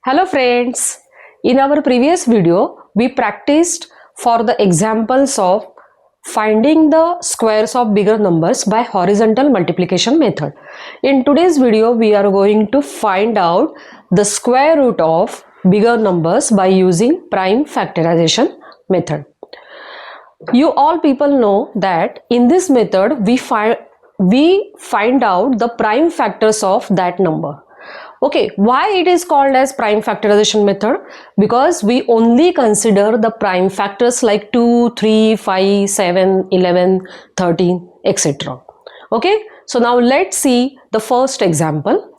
Hello friends, in our previous video we practiced for the examples of finding the squares of bigger numbers by horizontal multiplication method. In today's video we are going to find out the square root of bigger numbers by using prime factorization method. You all people know that in this method we find out the prime factors of that number. Okay, why it is called as prime factorization method? Because we only consider the prime factors like 2, 3, 5, 7, 11, 13, etc. Okay, so now let's see the first example.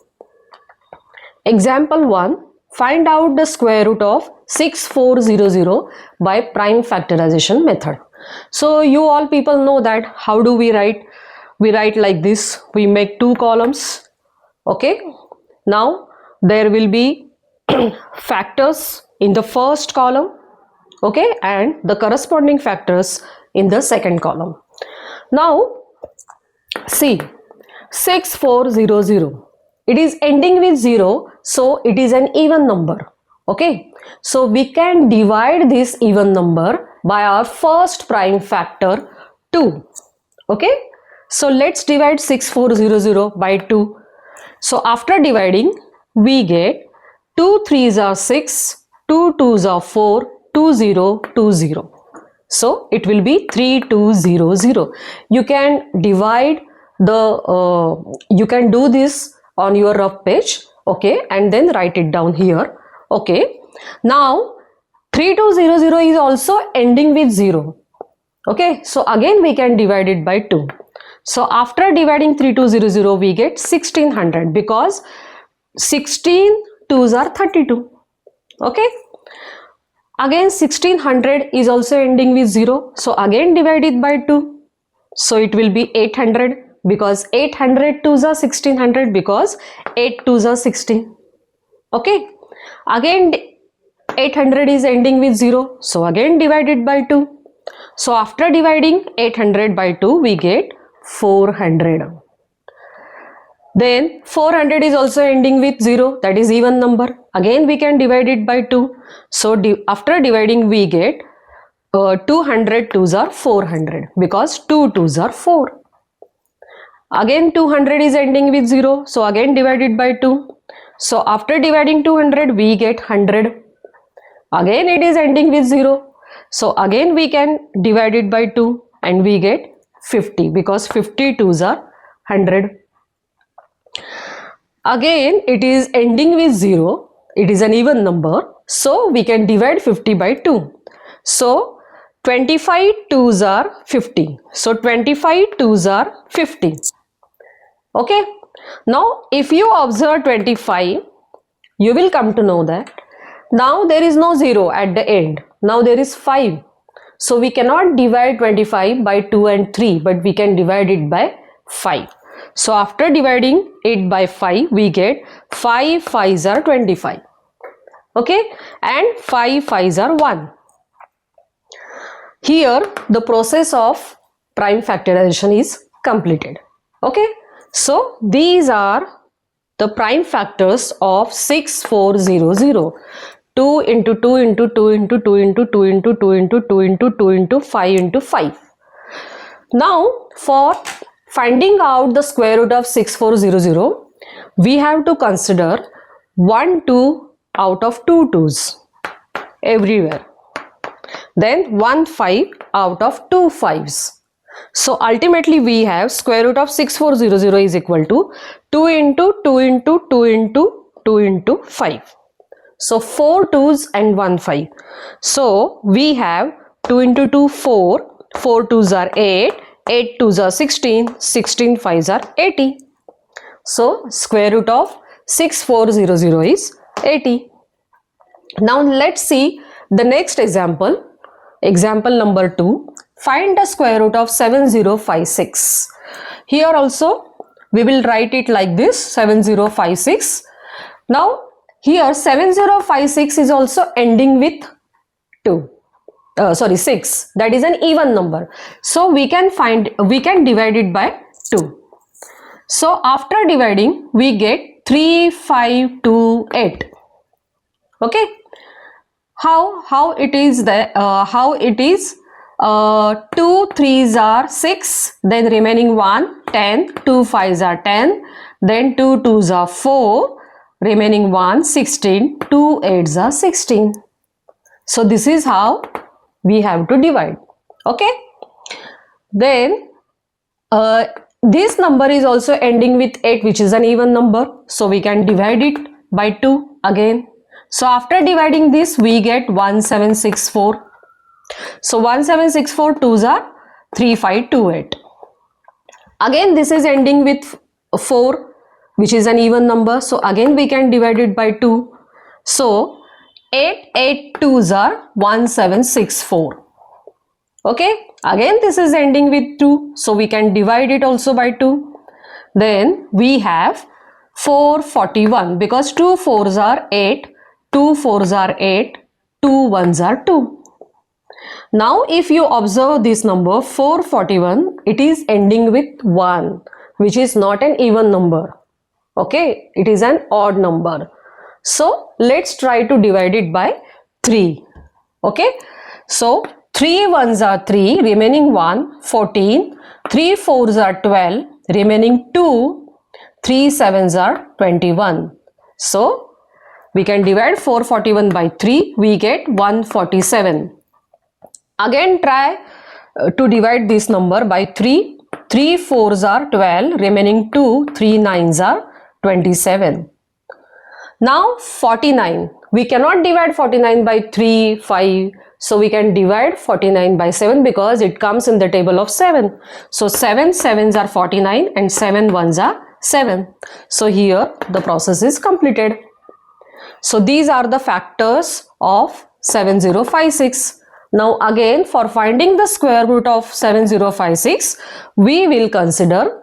Example 1. Find out the square root of 6400 by prime factorization method. So you all people know that how do we write? We write like this. We make two columns. Okay. Now there will be factors in the first column, okay, and the corresponding factors in the second column. Now see 6400, it is ending with 0, so it is an even number. Okay, so we can divide this even number by our first prime factor 2. Okay, so let's divide 6400 by 2. So after dividing, we get 2 3s are 6, 2 2s are 4, 2 0 2 0. So it will be 3200. You can divide you can do this on your rough page, okay, and then write it down here. Okay. Now 3200 is also ending with 0. Okay. So again we can divide it by 2. So after dividing 3200 we get 1600 because 16 2s are 32. Okay. Again 1600 is also ending with 0. So again divide it by 2. So it will be 800 because 800 2s are 1600 because 8 2s are 16. Okay. Again 800 is ending with 0. So again divide it by 2. So after dividing 800 by 2 we get 400. Then 400 is also ending with 0, that is even number. Again we can divide it by 2. So after dividing we get 200 2s are 400 because 2 2s are 4. Again 200 is ending with 0, so again divide it by 2. So after dividing 200 we get 100. Again it is ending with 0. So again we can divide it by 2 and we get 50 because 52s are 100. Again it is ending with 0. It is an even number. So we can divide 50 by 2. So 25 2s are 50. So 25 2s are 50. Okay. Now if you observe 25, you will come to know that now there is no 0 at the end. Now there is 5. So we cannot divide 25 by 2 and 3, but we can divide it by 5. So after dividing it by 5, we get 5 5s are 25. Okay, and 5 5s are 1. Here the process of prime factorization is completed. Okay, so these are the prime factors of 6400. 2 into 2 into 2 into 2 into 2 into 2 into 2 into 2 into 5 into 5. Now for finding out the square root of 6400, we have to consider 1 2 out of 2 2s everywhere. Then 1 5 out of 2 5s. So ultimately we have square root of 6400 is equal to 2 into 2 into 2 into 2 into 5. So 4 2s and 1 5. So we have 2 into 2 4, 4 2s are 8, 8 2s are 16, 16 5s are 80. So square root of 6400 is 80. Now let's see the next example. Example number 2. Find the square root of 7056. Here also we will write it like this, 7056. Now here 7056 is also ending with 6. That is an even number. So we can divide it by 2. So after dividing we get 3, 5, 2, 8. Okay, how it is the how it is 2 3s are 6, then remaining 1 10, 2 5s are 10, then 2 2s are 4, remaining 1 16, 2 8s are 16. So this is how we have to divide. Okay, then this number is also ending with 8, which is an even number, so we can divide it by 2 again. So after dividing this, we get 1764. So 1764 2s are 3528. Again, this is ending with 4, which is an even number, so again we can divide it by 2. So 8 2s are 1764. Okay, again this is ending with 2, so we can divide it also by 2. Then we have 441, because 2 4s are 8, 2 4s are 8, 2 1s are 2. Now if you observe this number 441, it is ending with 1, which is not an even number. Okay, it is an odd number. So let's try to divide it by 3. Okay, so 3 1s are 3, remaining 1 14, 3 4s are 12, remaining 2, 3 7s are 21. So we can divide 441 by 3, we get 147. Again try to divide this number by 3. 3 4s are 12, remaining 2, 3 9s are 27. Now 49. We cannot divide 49 by 3, 5. So we can divide 49 by 7 because it comes in the table of 7. So 7 7s are 49 and 7 1s are 7. So here the process is completed. So these are the factors of 7056. Now again, for finding the square root of 7056, we will consider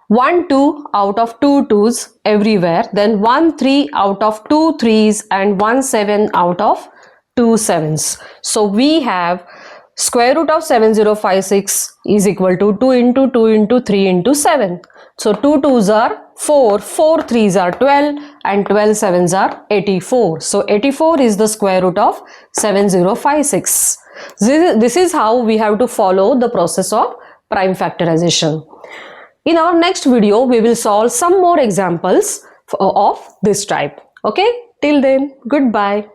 1 2 out of 2 2s everywhere, then 1 3 out of 2 3s and 1 7 out of 2 7s. So we have square root of 7056 is equal to 2 into 2 into 3 into 7. So 2 2s are 4, 4 3s are 12 and 12 7s are 84. So 84 is the square root of 7056. This is how we have to follow the process of prime factorization. In our next video, we will solve some more examples of this type. Okay, till then, goodbye.